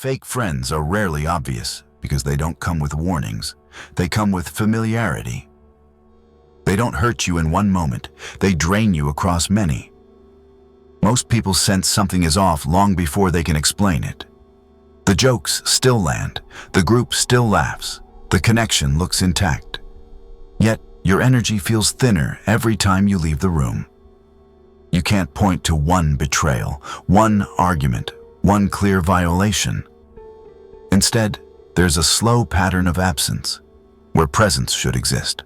Fake friends are rarely obvious because they don't come with warnings. They come with familiarity. They don't hurt you in one moment. They drain you across many. Most people sense something is off long before they can explain it. The jokes still land. The group still laughs. The connection looks intact. Yet, your energy feels thinner every time you leave the room. You can't point to one betrayal, one argument, one clear violation. Instead, there's a slow pattern of absence, where presence should exist.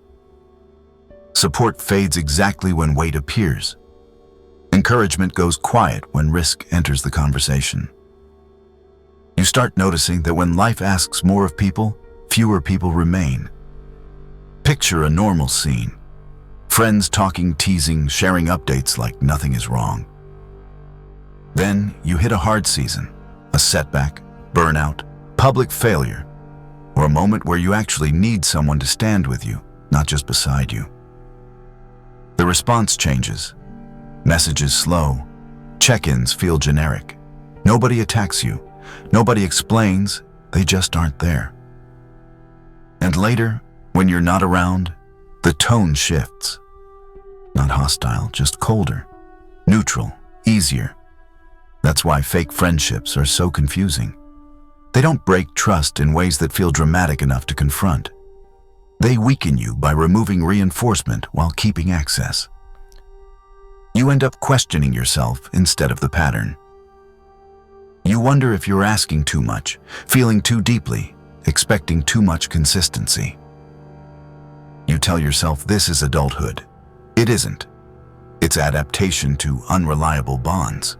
Support fades exactly when weight appears. Encouragement goes quiet when risk enters the conversation. You start noticing that when life asks more of people, fewer people remain. Picture a normal scene. Friends talking, teasing, sharing updates like nothing is wrong. Then you hit a hard season, a setback, burnout, public failure, or a moment where you actually need someone to stand with you, not just beside you. The response changes. Messages slow. Check-ins feel generic. Nobody attacks you. Nobody explains. They just aren't there. And later, when you're not around, the tone shifts. Not hostile, just colder, neutral, easier. That's why fake friendships are so confusing. They don't break trust in ways that feel dramatic enough to confront. They weaken you by removing reinforcement while keeping access. You end up questioning yourself instead of the pattern. You wonder if you're asking too much, feeling too deeply, expecting too much consistency. You tell yourself this is adulthood. It isn't. It's adaptation to unreliable bonds.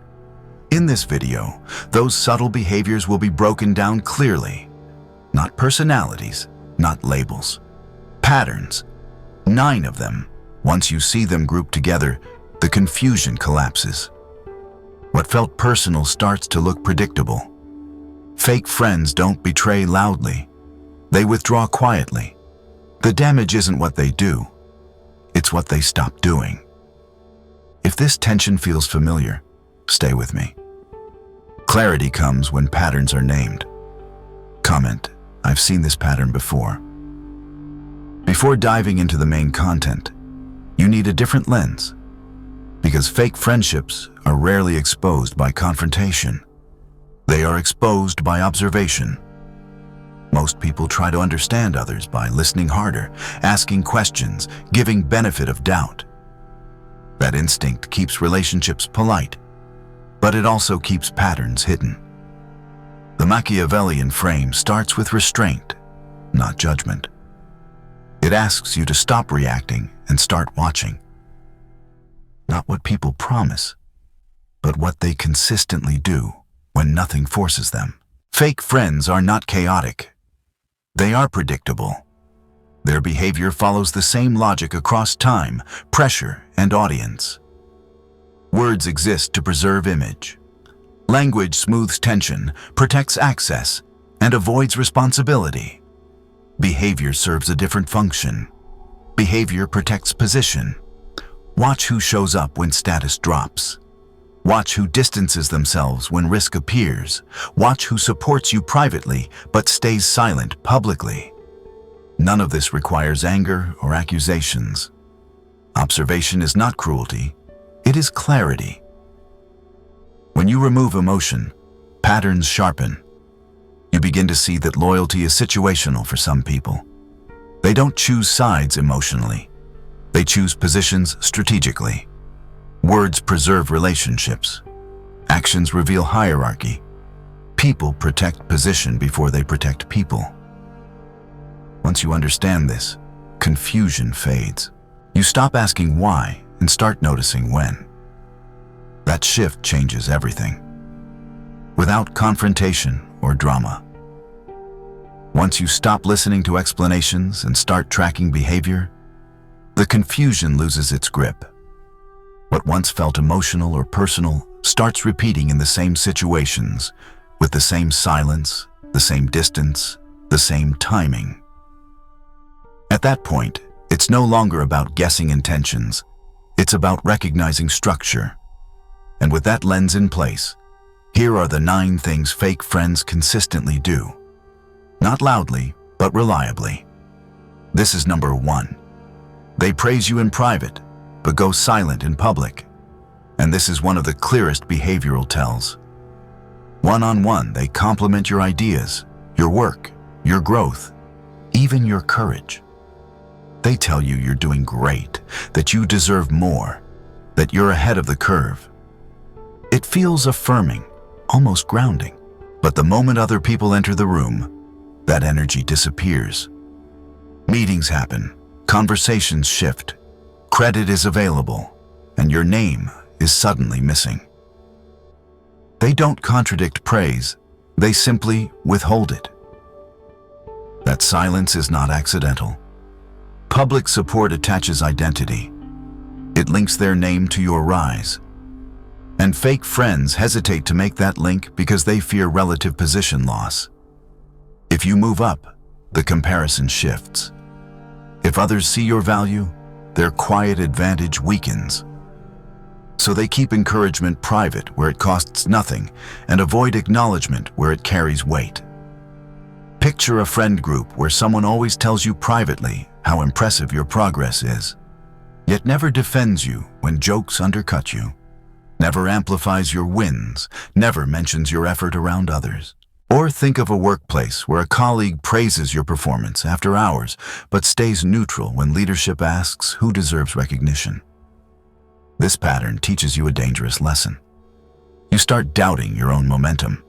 In this video, those subtle behaviors will be broken down clearly. Not personalities, not labels. Patterns. 9 of them. Once you see them grouped together, the confusion collapses. What felt personal starts to look predictable. Fake friends don't betray loudly. They withdraw quietly. The damage isn't what they do. It's what they stop doing. If this tension feels familiar, stay with me. Clarity comes when patterns are named. Comment, I've seen this pattern before. Before diving into the main content, you need a different lens. Because fake friendships are rarely exposed by confrontation. They are exposed by observation. Most people try to understand others by listening harder, asking questions, giving benefit of doubt. That instinct keeps relationships polite, but it also keeps patterns hidden. The Machiavellian frame starts with restraint, not judgment. It asks you to stop reacting and start watching. Not what people promise, but what they consistently do when nothing forces them. Fake friends are not chaotic. They are predictable. Their behavior follows the same logic across time, pressure, and audience. Words exist to preserve image. Language smooths tension, protects access, and avoids responsibility. Behavior serves a different function. Behavior protects position. Watch who shows up when status drops. Watch who distances themselves when risk appears. Watch who supports you privately but stays silent publicly. None of this requires anger or accusations. Observation is not cruelty, it is clarity. When you remove emotion, patterns sharpen. You begin to see that loyalty is situational for some people. They don't choose sides emotionally. They choose positions strategically. Words preserve relationships. Actions reveal hierarchy. People protect position before they protect people. Once you understand this, confusion fades. You stop asking why and start noticing when. That shift changes everything. Without confrontation or drama. Once you stop listening to explanations and start tracking behavior, the confusion loses its grip. What once felt emotional or personal starts repeating in the same situations, with the same silence, the same distance, the same timing. At that point, it's no longer about guessing intentions. It's about recognizing structure. And with that lens in place, Here are the 9 things fake friends consistently do. Not loudly, but reliably. This is number 1. They praise you in private, but go silent in public. And this is one of the clearest behavioral tells. One-on-one, they compliment your ideas, your work, your growth, even your courage. They tell you you're doing great, that you deserve more, that you're ahead of the curve. It feels affirming, almost grounding. But the moment other people enter the room, that energy disappears. Meetings happen, conversations shift, credit is available, and your name is suddenly missing. They don't contradict praise, they simply withhold it. That silence is not accidental. Public support attaches identity. It links their name to your rise. And fake friends hesitate to make that link because they fear relative position loss. If you move up, the comparison shifts. If others see your value, their quiet advantage weakens. So they keep encouragement private where it costs nothing and avoid acknowledgement where it carries weight. Picture a friend group where someone always tells you privately how impressive your progress is, yet never defends you when jokes undercut you, never amplifies your wins, never mentions your effort around others. Or think of a workplace where a colleague praises your performance after hours but stays neutral when leadership asks who deserves recognition. This pattern teaches you a dangerous lesson. You start doubting your own momentum.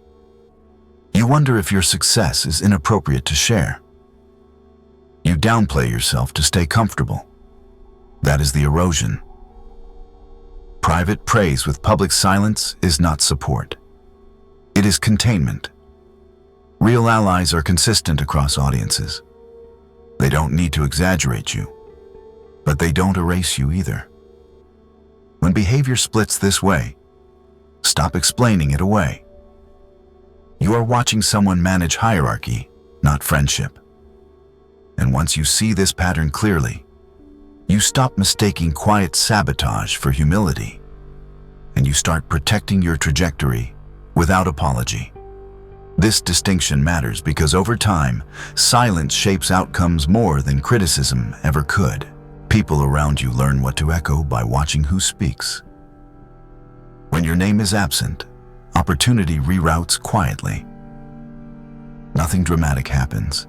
You wonder if your success is inappropriate to share. You downplay yourself to stay comfortable. That is the erosion. Private praise with public silence is not support. It is containment. Real allies are consistent across audiences. They don't need to exaggerate you, but they don't erase you either. When behavior splits this way, stop explaining it away. You are watching someone manage hierarchy, not friendship. And once you see this pattern clearly, you stop mistaking quiet sabotage for humility, and you start protecting your trajectory without apology. This distinction matters because over time, silence shapes outcomes more than criticism ever could. People around you learn what to echo by watching who speaks. When your name is absent, opportunity reroutes quietly. Nothing dramatic happens,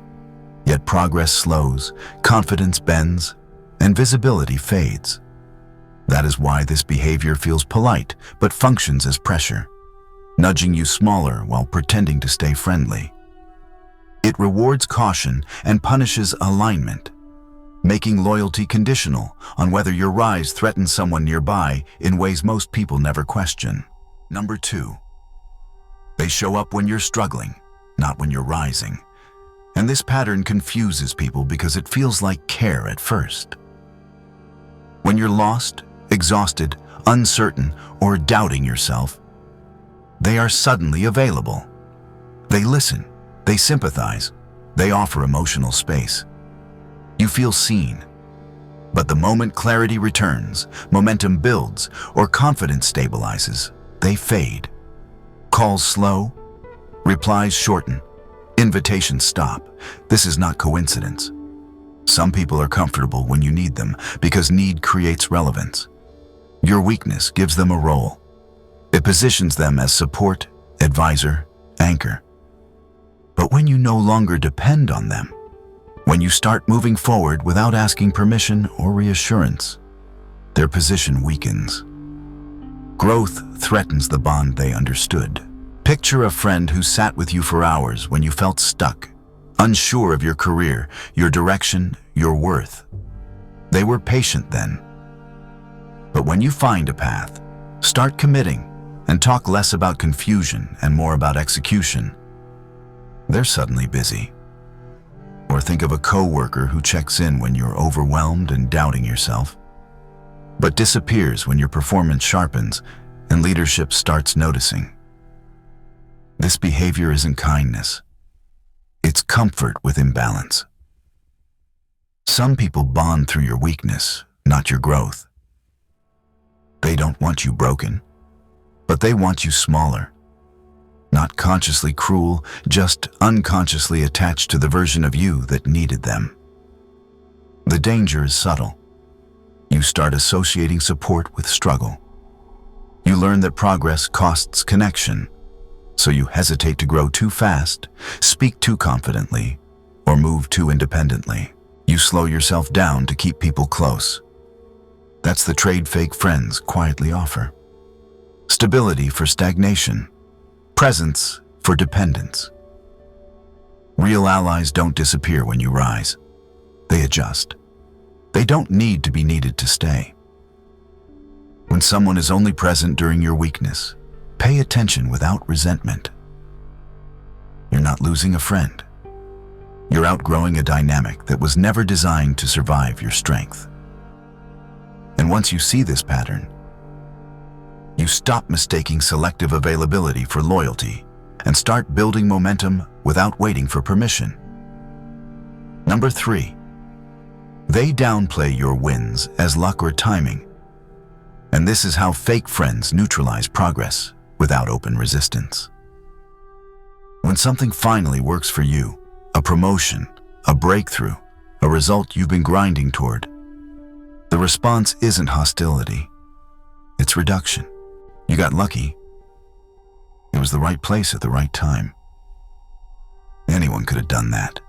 yet progress slows, confidence bends, and visibility fades. That is why this behavior feels polite but functions as pressure, nudging you smaller while pretending to stay friendly. It rewards caution and punishes alignment, making loyalty conditional on whether your rise threatens someone nearby in ways most people never question. Number 2. They show up when you're struggling, not when you're rising. And this pattern confuses people because it feels like care at first. When you're lost, exhausted, uncertain, or doubting yourself, they are suddenly available. They listen, they sympathize, they offer emotional space. You feel seen. But the moment clarity returns, momentum builds, or confidence stabilizes, they fade. Calls slow, replies shorten, invitations stop. This is not coincidence. Some people are comfortable when you need them because need creates relevance. Your weakness gives them a role. It positions them as support, advisor, anchor. But when you no longer depend on them, when you start moving forward without asking permission or reassurance, their position weakens. Growth threatens the bond they understood. Picture a friend who sat with you for hours when you felt stuck, unsure of your career, your direction, your worth. They were patient then. But when you find a path, start committing and talk less about confusion and more about execution, they're suddenly busy. Or think of a coworker who checks in when you're overwhelmed and doubting yourself, but disappears when your performance sharpens and leadership starts noticing. This behavior isn't kindness. It's comfort with imbalance. Some people bond through your weakness, not your growth. They don't want you broken, but they want you smaller. Not consciously cruel, just unconsciously attached to the version of you that needed them. The danger is subtle. You start associating support with struggle. You learn that progress costs connection, so you hesitate to grow too fast, speak too confidently, or move too independently. You slow yourself down to keep people close. That's the trade fake friends quietly offer. Stability for stagnation, presence for dependence. Real allies don't disappear when you rise. They adjust. They don't need to be needed to stay. When someone is only present during your weakness, pay attention without resentment. You're not losing a friend. You're outgrowing a dynamic that was never designed to survive your strength. And once you see this pattern, you stop mistaking selective availability for loyalty and start building momentum without waiting for permission. Number 3, they downplay your wins as luck or timing. And this is how fake friends neutralize progress without open resistance. When something finally works for you, a promotion, a breakthrough, a result you've been grinding toward, the response isn't hostility, it's reduction. You got lucky. It was the right place at the right time. Anyone could have done that.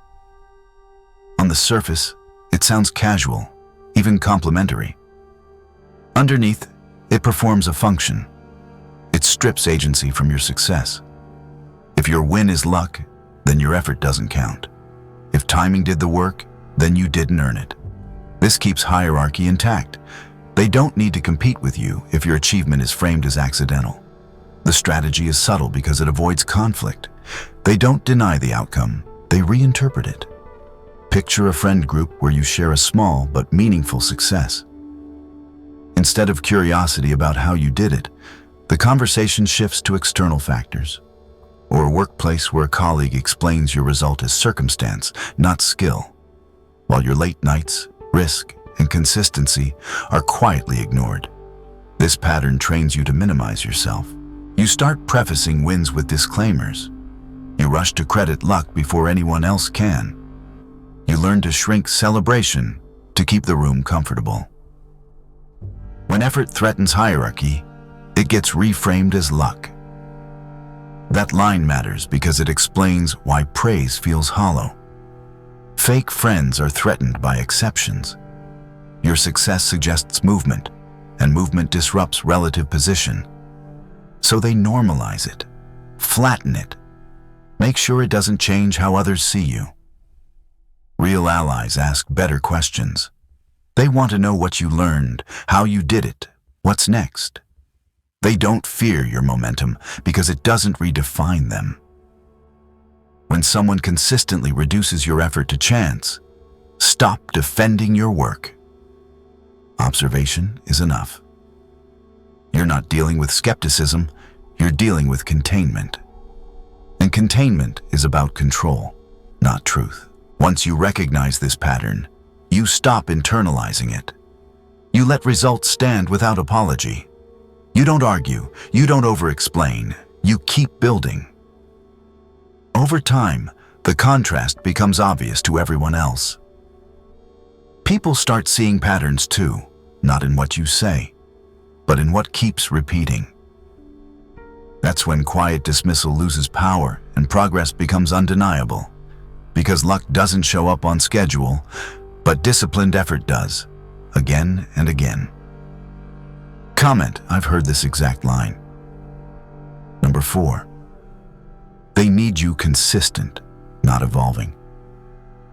On the surface, it sounds casual, even complimentary. Underneath, it performs a function. It strips agency from your success. If your win is luck, then your effort doesn't count. If timing did the work, then you didn't earn it. This keeps hierarchy intact. They don't need to compete with you if your achievement is framed as accidental. The strategy is subtle because it avoids conflict. They don't deny the outcome, they reinterpret it. Picture a friend group where you share a small but meaningful success. Instead of curiosity about how you did it, the conversation shifts to external factors. Or a workplace where a colleague explains your result as circumstance, not skill, while your late nights, risk, and consistency are quietly ignored. This pattern trains you to minimize yourself. You start prefacing wins with disclaimers. You rush to credit luck before anyone else can. You learn to shrink celebration to keep the room comfortable. When effort threatens hierarchy, it gets reframed as luck. That line matters because it explains why praise feels hollow. Fake friends are threatened by exceptions. Your success suggests movement, and movement disrupts relative position. So they normalize it, flatten it, make sure it doesn't change how others see you. Real allies ask better questions. They want to know what you learned, how you did it, what's next. They don't fear your momentum because it doesn't redefine them. When someone consistently reduces your effort to chance, stop defending your work. Observation is enough. You're not dealing with skepticism, you're dealing with containment. And containment is about control, not truth. Once you recognize this pattern, you stop internalizing it. You let results stand without apology. You don't argue, you don't over-explain, you keep building. Over time, the contrast becomes obvious to everyone else. People start seeing patterns too, not in what you say, but in what keeps repeating. That's when quiet dismissal loses power and progress becomes undeniable, because luck doesn't show up on schedule, but disciplined effort does, again and again. Comment, I've heard this exact line. Number 4, they need you consistent, not evolving.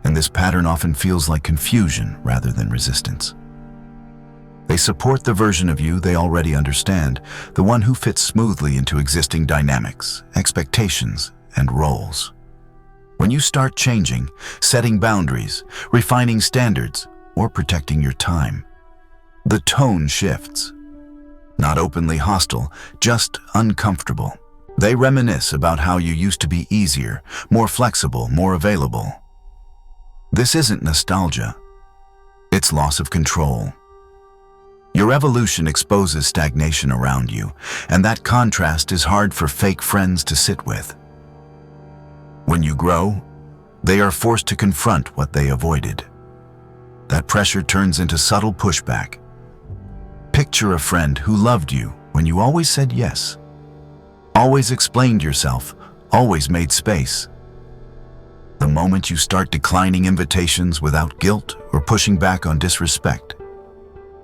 And this pattern often feels like confusion rather than resistance. They support the version of you they already understand, the one who fits smoothly into existing dynamics, expectations, and roles. When you start changing, setting boundaries, refining standards, or protecting your time, the tone shifts. Not openly hostile, just uncomfortable. They reminisce about how you used to be easier, more flexible, more available. This isn't nostalgia. It's loss of control. Your evolution exposes stagnation around you, and that contrast is hard for fake friends to sit with. When you grow, they are forced to confront what they avoided. That pressure turns into subtle pushback. Picture a friend who loved you when you always said yes, always explained yourself, always made space. The moment you start declining invitations without guilt or pushing back on disrespect,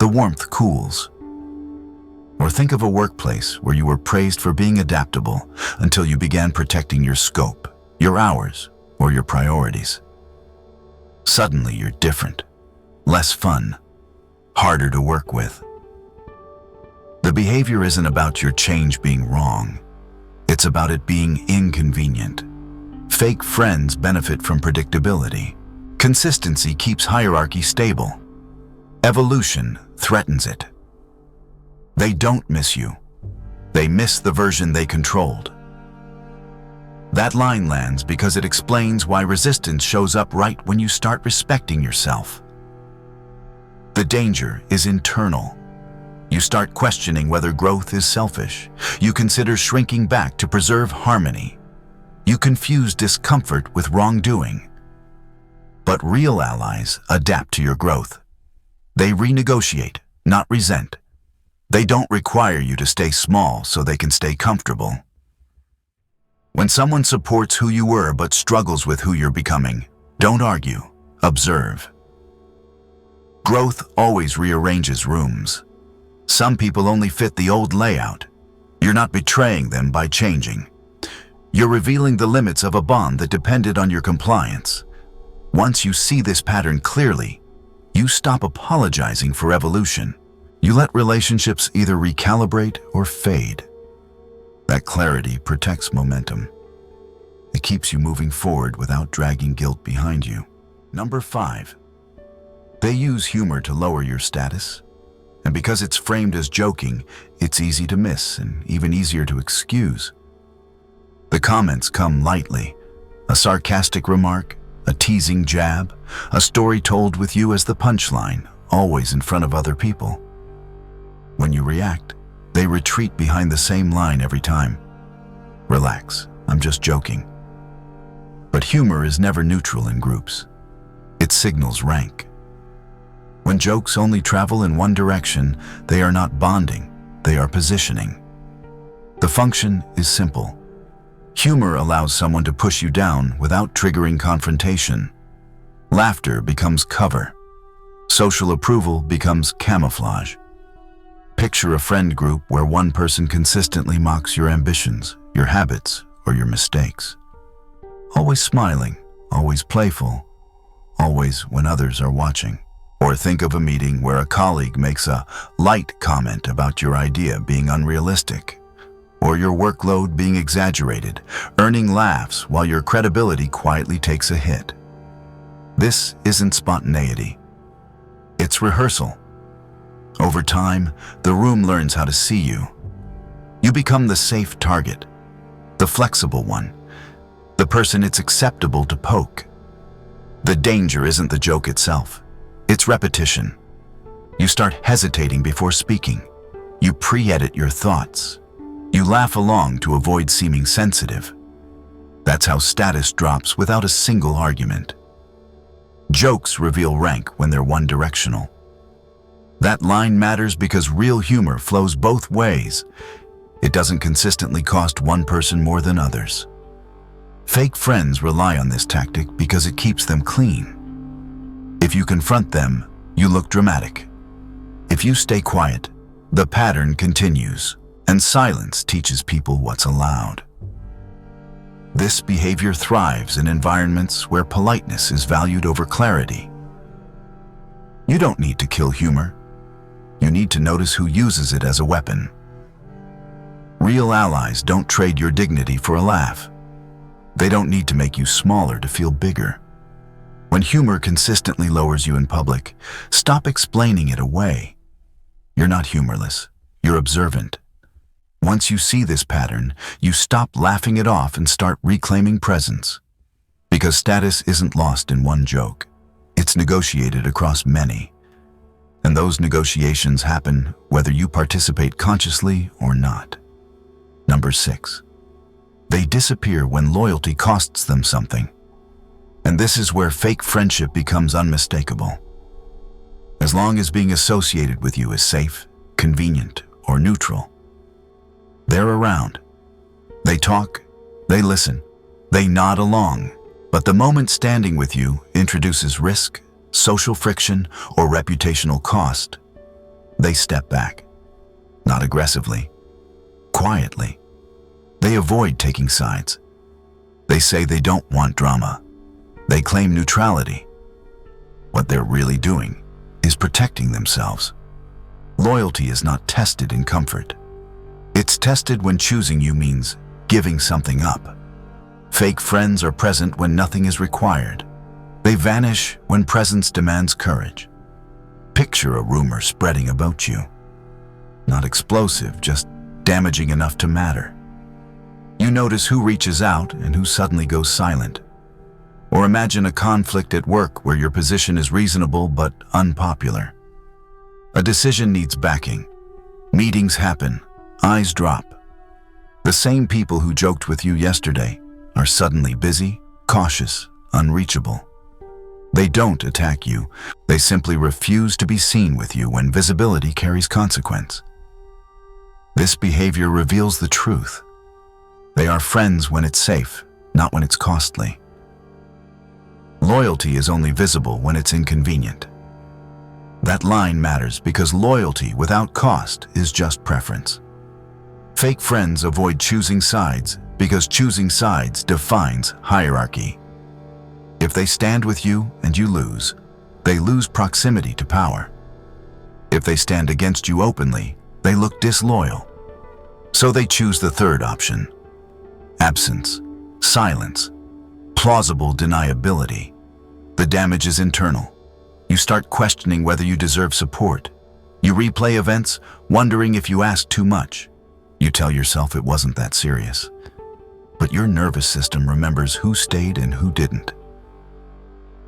the warmth cools. Or think of a workplace where you were praised for being adaptable until you began protecting your scope, your hours, or your priorities. Suddenly you're different, less fun, harder to work with. The behavior isn't about your change being wrong. It's about it being inconvenient. Fake friends benefit from predictability. Consistency keeps hierarchy stable. Evolution threatens it. They don't miss you. They miss the version they controlled. That line lands because it explains why resistance shows up right when you start respecting yourself. The danger is internal. You start questioning whether growth is selfish. You consider shrinking back to preserve harmony. You confuse discomfort with wrongdoing. But real allies adapt to your growth. They renegotiate, not resent. They don't require you to stay small so they can stay comfortable. When someone supports who you were but struggles with who you're becoming, don't argue, observe. Growth always rearranges rooms. Some people only fit the old layout. You're not betraying them by changing. You're revealing the limits of a bond that depended on your compliance. Once you see this pattern clearly, you stop apologizing for evolution. You let relationships either recalibrate or fade. That clarity protects momentum. It keeps you moving forward without dragging guilt behind you. Number 5. They use humor to lower your status. And because it's framed as joking, it's easy to miss and even easier to excuse. The comments come lightly. A sarcastic remark, a teasing jab, a story told with you as the punchline, always in front of other people. When you react, they retreat behind the same line every time. Relax, I'm just joking. But humor is never neutral in groups. It signals rank. When jokes only travel in one direction, they are not bonding, they are positioning. The function is simple. Humor allows someone to push you down without triggering confrontation. Laughter becomes cover. Social approval becomes camouflage. Picture a friend group where one person consistently mocks your ambitions, your habits, or your mistakes. Always smiling, always playful, always when others are watching. Or think of a meeting where a colleague makes a light comment about your idea being unrealistic, or your workload being exaggerated, earning laughs while your credibility quietly takes a hit. This isn't spontaneity. It's rehearsal. Over time, the room learns how to see you. You become the safe target, the flexible one, the person it's acceptable to poke. The danger isn't the joke itself. It's repetition. You start hesitating before speaking. You pre-edit your thoughts. You laugh along to avoid seeming sensitive. That's how status drops without a single argument. Jokes reveal rank when they're one-directional. That line matters because real humor flows both ways. It doesn't consistently cost one person more than others. Fake friends rely on this tactic because it keeps them clean. If you confront them, you look dramatic. If you stay quiet, the pattern continues, and silence teaches people what's allowed. This behavior thrives in environments where politeness is valued over clarity. You don't need to kill humor. You need to notice who uses it as a weapon. Real allies don't trade your dignity for a laugh. They don't need to make you smaller to feel bigger. When humor consistently lowers you in public, stop explaining it away. You're not humorless. You're observant. Once you see this pattern, you stop laughing it off and start reclaiming presence. Because status isn't lost in one joke. It's negotiated across many. And those negotiations happen whether you participate consciously or not. Number 6. They disappear when loyalty costs them something. And this is where fake friendship becomes unmistakable. As long as being associated with you is safe, convenient, or neutral, they're around. They talk, they listen, they nod along. But the moment standing with you introduces risk, social friction, or reputational cost, they step back. Not aggressively, quietly. They avoid taking sides. They say they don't want drama. They claim neutrality. What they're really doing is protecting themselves. Loyalty is not tested in comfort. It's tested when choosing you means giving something up. Fake friends are present when nothing is required. They vanish when presence demands courage. Picture a rumor spreading about you. Not explosive, just damaging enough to matter. You notice who reaches out and who suddenly goes silent. Or imagine a conflict at work where your position is reasonable but unpopular. A decision needs backing. Meetings happen. Eyes drop. The same people who joked with you yesterday are suddenly busy, cautious, unreachable. They don't attack you. They simply refuse to be seen with you when visibility carries consequence. This behavior reveals the truth. They are friends when it's safe, not when it's costly. Loyalty is only visible when it's inconvenient. That line matters because loyalty without cost is just preference. Fake friends avoid choosing sides because choosing sides defines hierarchy. If they stand with you and you lose, they lose proximity to power. If they stand against you openly, they look disloyal. So they choose the third option: absence, silence, plausible deniability. The damage is internal. You start questioning whether you deserve support. You replay events, wondering if you asked too much. You tell yourself it wasn't that serious. But your nervous system remembers who stayed and who didn't.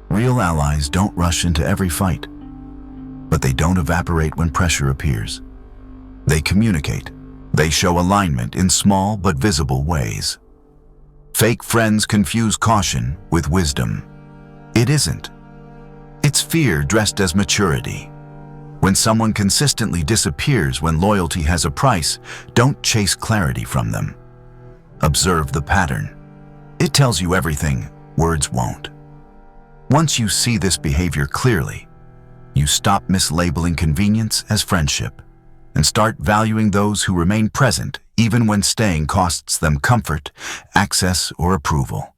Real allies don't rush into every fight, but they don't evaporate when pressure appears. They communicate. They show alignment in small but visible ways. Fake friends confuse caution with wisdom. It isn't. It's fear dressed as maturity. When someone consistently disappears when loyalty has a price, don't chase clarity from them. Observe the pattern. It tells you everything words won't. Once you see this behavior clearly, you stop mislabeling convenience as friendship and start valuing those who remain present even when staying costs them comfort, access, or approval.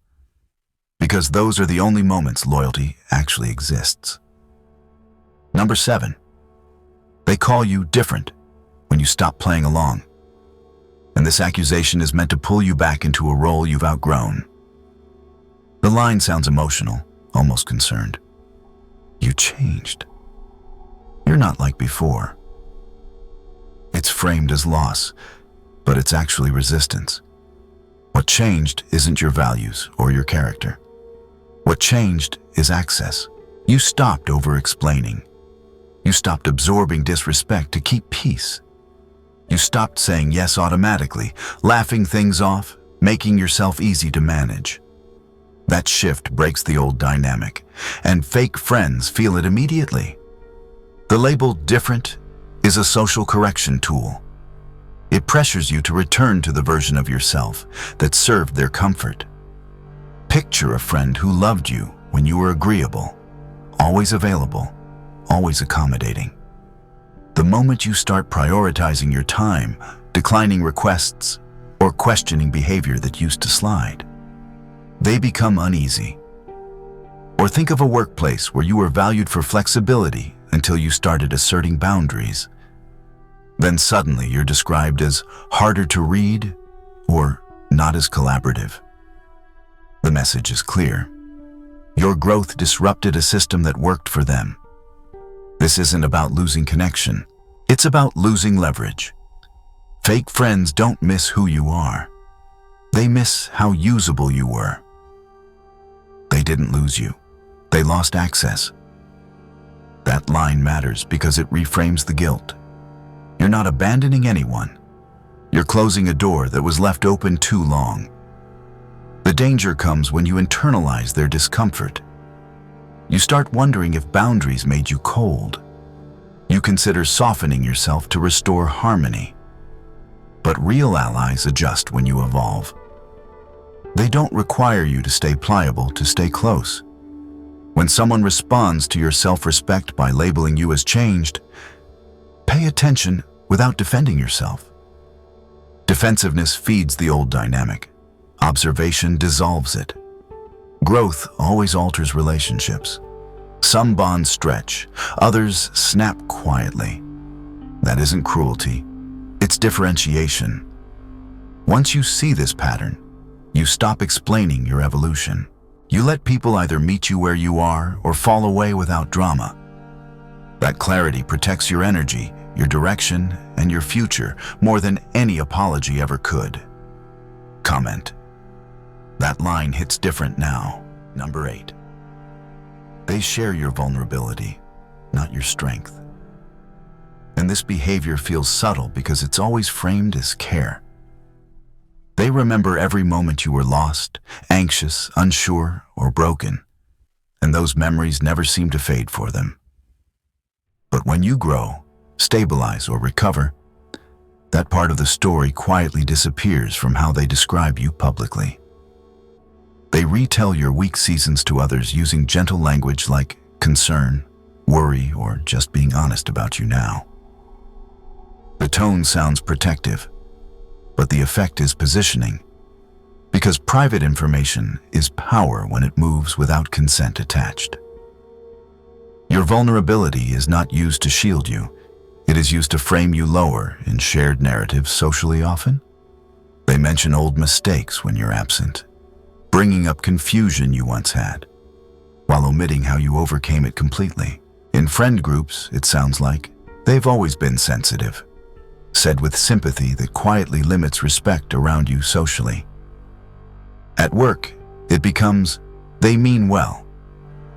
Because those are the only moments loyalty actually exists. Number 7. They call you different when you stop playing along. And this accusation is meant to pull you back into a role you've outgrown. The line sounds emotional, almost concerned. You changed. You're not like before. It's framed as loss, but it's actually resistance. What changed isn't your values or your character. What changed is access. You stopped over-explaining. You stopped absorbing disrespect to keep peace. You stopped saying yes automatically, laughing things off, making yourself easy to manage. That shift breaks the old dynamic, and fake friends feel it immediately. The label different is a social correction tool. It pressures you to return to the version of yourself that served their comfort. Picture a friend who loved you when you were agreeable, always available, always accommodating. The moment you start prioritizing your time, declining requests, or questioning behavior that used to slide, they become uneasy. Or think of a workplace where you were valued for flexibility until you started asserting boundaries. Then suddenly you're described as harder to read or not as collaborative. The message is clear. Your growth disrupted a system that worked for them. This isn't about losing connection. It's about losing leverage. Fake friends don't miss who you are. They miss how usable you were. They didn't lose you. They lost access. That line matters because it reframes the guilt. You're not abandoning anyone. You're closing a door that was left open too long. The danger comes when you internalize their discomfort. You start wondering if boundaries made you cold. You consider softening yourself to restore harmony. But real allies adjust when you evolve. They don't require you to stay pliable to stay close. When someone responds to your self-respect by labeling you as changed, pay attention without defending yourself. Defensiveness feeds the old dynamic. Observation dissolves it. Growth always alters relationships. Some bonds stretch, others snap quietly. That isn't cruelty, it's differentiation. Once you see this pattern, you stop explaining your evolution. You let people either meet you where you are or fall away without drama. That clarity protects your energy, your direction, and your future more than any apology ever could. Comment. That line hits different now. Number 8. They share your vulnerability, not your strength. And this behavior feels subtle because it's always framed as care. They remember every moment you were lost, anxious, unsure, or broken, and those memories never seem to fade for them. But when you grow, stabilize, or recover, that part of the story quietly disappears from how they describe you publicly. They retell your weak seasons to others using gentle language like concern, worry, or just being honest about you now. The tone sounds protective, but the effect is positioning, because private information is power when it moves without consent attached. Your vulnerability is not used to shield you. It is used to frame you lower in shared narratives socially often. They mention old mistakes when you're absent, bringing up confusion you once had, while omitting how you overcame it completely. In friend groups, it sounds like they've always been sensitive, said with sympathy that quietly limits respect around you socially. At work, it becomes, they mean well,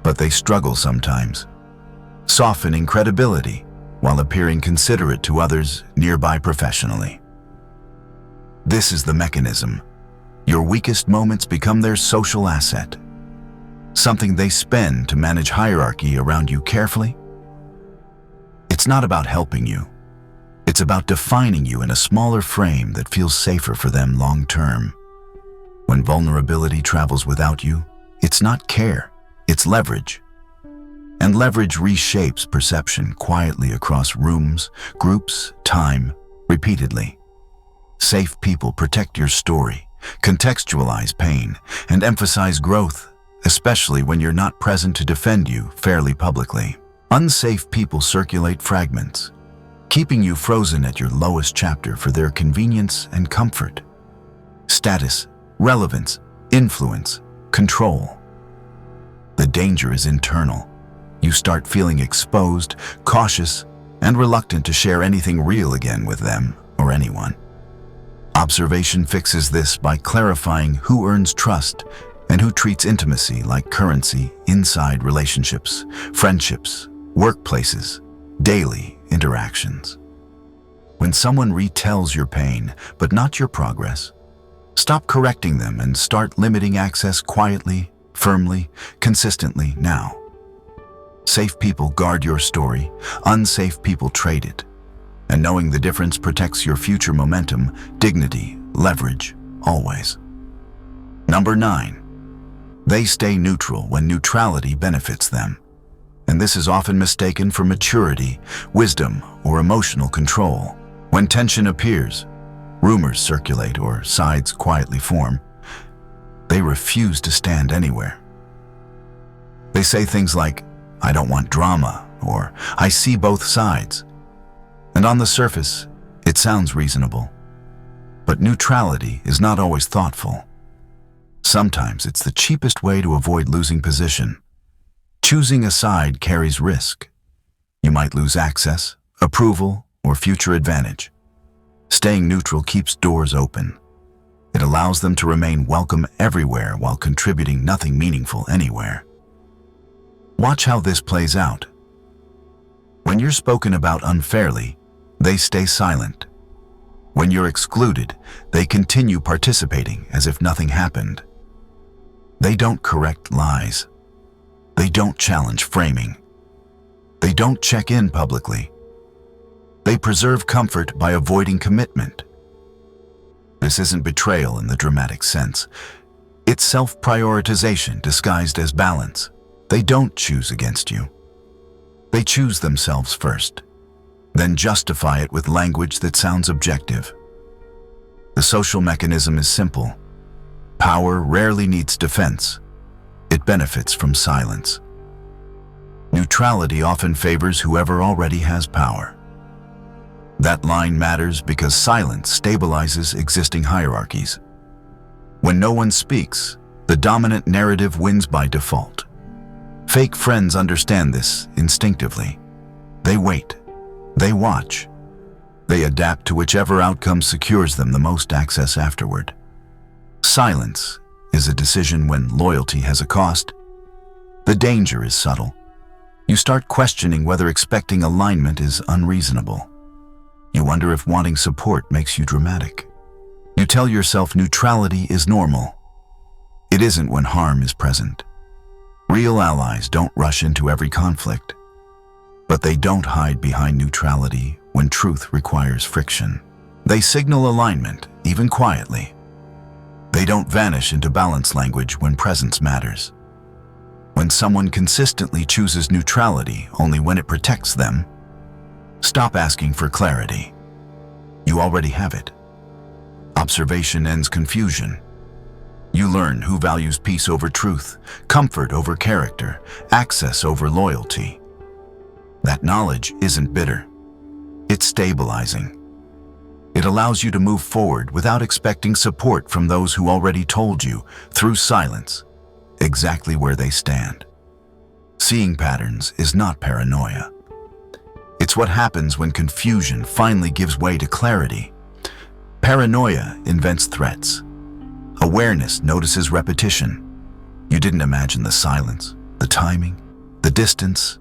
but they struggle sometimes, softening credibility while appearing considerate to others nearby professionally. This is the mechanism. Your weakest moments become their social asset, something they spend to manage hierarchy around you carefully. It's not about helping you. It's about defining you in a smaller frame that feels safer for them long term. When vulnerability travels without you, it's not care, it's leverage. And leverage reshapes perception quietly across rooms, groups, time, repeatedly. Safe people protect your story, contextualize pain, and emphasize growth, especially when you're not present to defend you fairly publicly. Unsafe people circulate fragments, keeping you frozen at your lowest chapter for their convenience and comfort. Status, relevance, influence, control. The danger is internal. You start feeling exposed, cautious, and reluctant to share anything real again with them or anyone. Observation fixes this by clarifying who earns trust and who treats intimacy like currency inside relationships, friendships, workplaces, daily interactions. When someone retells your pain, but not your progress, stop correcting them and start limiting access quietly, firmly, consistently now. Safe people guard your story, unsafe people trade it. And knowing the difference protects your future momentum, dignity, leverage, always. Number 9. They stay neutral when neutrality benefits them. And this is often mistaken for maturity, wisdom, or emotional control. When tension appears, rumors circulate or sides quietly form. They refuse to stand anywhere. They say things like, "I don't want drama," or "I see both sides." And on the surface, it sounds reasonable. But neutrality is not always thoughtful. Sometimes it's the cheapest way to avoid losing position. Choosing a side carries risk. You might lose access, approval, or future advantage. Staying neutral keeps doors open. It allows them to remain welcome everywhere while contributing nothing meaningful anywhere. Watch how this plays out. When you're spoken about unfairly, they stay silent. When you're excluded, they continue participating as if nothing happened. They don't correct lies. They don't challenge framing. They don't check in publicly. They preserve comfort by avoiding commitment. This isn't betrayal in the dramatic sense. It's self-prioritization disguised as balance. They don't choose against you. They choose themselves first, then justify it with language that sounds objective. The social mechanism is simple. Power rarely needs defense. It benefits from silence. Neutrality often favors whoever already has power. That line matters because silence stabilizes existing hierarchies. When no one speaks, the dominant narrative wins by default. Fake friends understand this instinctively. They wait. They watch. They adapt to whichever outcome secures them the most access afterward. Silence is a decision when loyalty has a cost. The danger is subtle. You start questioning whether expecting alignment is unreasonable. You wonder if wanting support makes you dramatic. You tell yourself neutrality is normal. It isn't when harm is present. Real allies don't rush into every conflict, but they don't hide behind neutrality when truth requires friction. They signal alignment, even quietly. They don't vanish into balance language when presence matters. When someone consistently chooses neutrality only when it protects them, stop asking for clarity. You already have it. Observation ends confusion. You learn who values peace over truth, comfort over character, access over loyalty. That knowledge isn't bitter. It's stabilizing. It allows you to move forward without expecting support from those who already told you, through silence, exactly where they stand. Seeing patterns is not paranoia. It's what happens when confusion finally gives way to clarity. Paranoia invents threats. Awareness notices repetition. You didn't imagine the silence, the timing, the distance,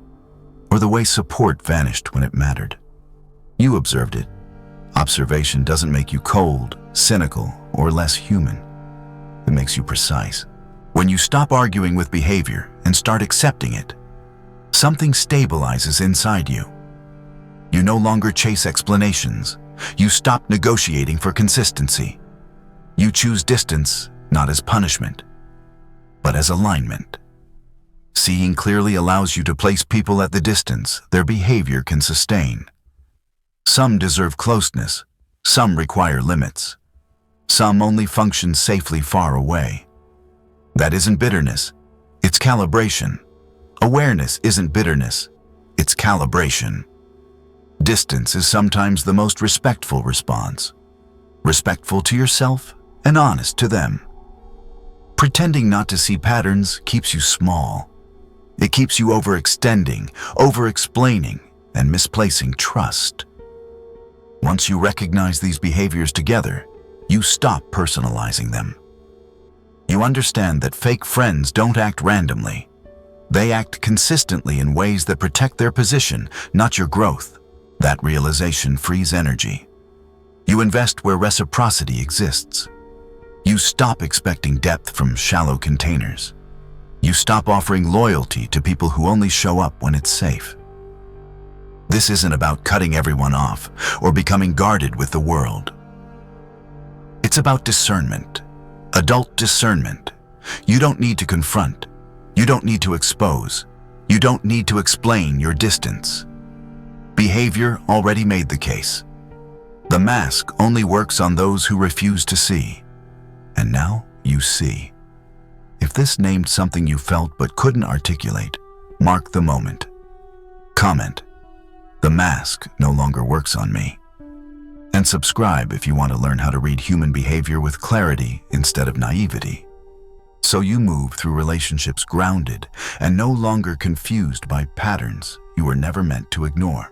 or the way support vanished when it mattered. You observed it. Observation doesn't make you cold, cynical, or less human. It makes you precise. When you stop arguing with behavior and start accepting it, something stabilizes inside you. You no longer chase explanations. You stop negotiating for consistency. You choose distance not as punishment, but as alignment. Seeing clearly allows you to place people at the distance their behavior can sustain. Some deserve closeness, some require limits. Some only function safely far away. That isn't bitterness, it's calibration. Awareness isn't bitterness, it's calibration. Distance is sometimes the most respectful response. Respectful to yourself and honest to them. Pretending not to see patterns keeps you small. It keeps you overextending, over-explaining, and misplacing trust. Once you recognize these behaviors together, you stop personalizing them. You understand that fake friends don't act randomly. They act consistently in ways that protect their position, not your growth. That realization frees energy. You invest where reciprocity exists. You stop expecting depth from shallow containers. You stop offering loyalty to people who only show up when it's safe. This isn't about cutting everyone off or becoming guarded with the world. It's about discernment, adult discernment. You don't need to confront. You don't need to expose. You don't need to explain your distance. Behavior already made the case. The mask only works on those who refuse to see. And now you see. If this named something you felt but couldn't articulate, mark the moment. Comment, "The mask no longer works on me." And subscribe if you want to learn how to read human behavior with clarity instead of naivety. So you move through relationships grounded and no longer confused by patterns you were never meant to ignore.